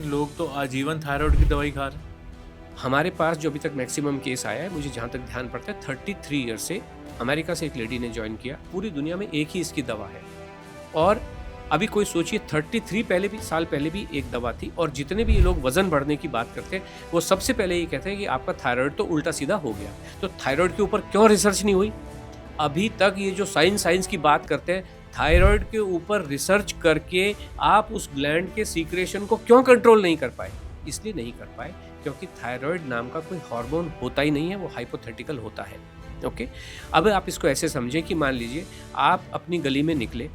लोग तो आजीवन थायराइड की दवाई खा रहे हैं। हमारे पास जो अभी तक मैक्सिमम केस आया है, मुझे जहाँ तक ध्यान पड़ता है 33 ईयर से अमेरिका से एक लेडी ने ज्वाइन किया। पूरी दुनिया में एक ही इसकी दवा है। और अभी कोई सोचिए 33 साल पहले भी एक दवा थी। और जितने भी ये लोग वजन बढ़ने की बात करते हैं वो सबसे पहले ये कहते हैं कि आपका थायराइड तो उल्टा सीधा हो गया। तो थायराइड के ऊपर क्यों रिसर्च नहीं हुई अभी तक? ये जो साइंस की बात करते हैं, थायराइड के ऊपर रिसर्च करके आप उस ग्लैंड के सीक्रेशन को क्यों कंट्रोल नहीं कर पाए? इसलिए नहीं कर पाए क्योंकि थायराइड नाम का कोई हार्मोन होता ही नहीं है, वो हाइपोथेटिकल होता है। ओके, अब आप इसको ऐसे समझें कि मान लीजिए आप अपनी गली में निकले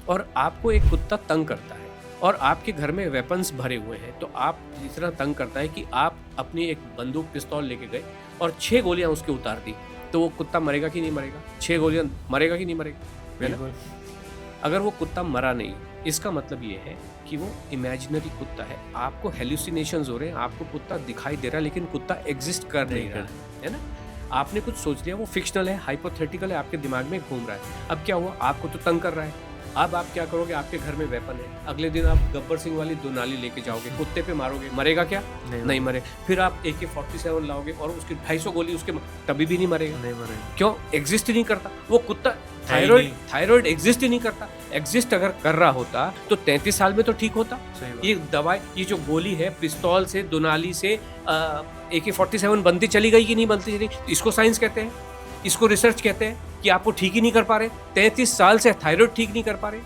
और आपको एक कुत्ता तंग करता है और आपके घर में वेपन्स भरे हुए हैं, तो आप इतना तंग करता है कि आप अपनी एक बंदूक पिस्तौल लेके गए और 6 गोलियां उसके उतार दी, तो वो कुत्ता मरेगा कि नहीं मरेगा? 6 गोलियां मरेगा कि नहीं मरेगा? है ना? अगर वो कुत्ता मरा नहीं, इसका मतलब ये है कि वो इमेजिनरी कुत्ता है। आपको हेल्यूसिनेशंस हो रहे हैं, आपको कुत्ता दिखाई दे रहा है लेकिन कुत्ता एग्जिस्ट कर नहीं रहा है ना? आपने कुछ सोच लिया, वो फिक्शनल है, हाइपोथेटिकल है, आपके दिमाग में घूम रहा है। अब क्या हुआ? आपको तो तंग कर रहा है। अब आप क्या करोगे? आपके घर में वेपन है, अगले दिन आप गब्बर सिंह वाली 2 नाली लेके जाओगे, कुत्ते पे मारोगे, मरेगा क्या? नहीं मरे। फिर आप AK-47 लाओगे और उसकी 250 गोली उसके, तभी भी नहीं मरेगा। नहीं मरेगा। क्यों? एग्जिस्ट ही नहीं करता वो कुत्ता। थायराइड एग्जिस्ट ही नहीं करता। एग्जिस्ट अगर कर रहा होता तो 33 साल में तो ठीक होता। ये दवाई, ये जो गोली है, पिस्तौल से, दुनाली से AK-47 बनती चली गई कि नहीं बनती चली? इसको साइंस कहते हैं, इसको रिसर्च कहते हैं कि आपको ठीक ही नहीं कर पा रहे। 33 साल से थायराइड ठीक नहीं कर पा रहे।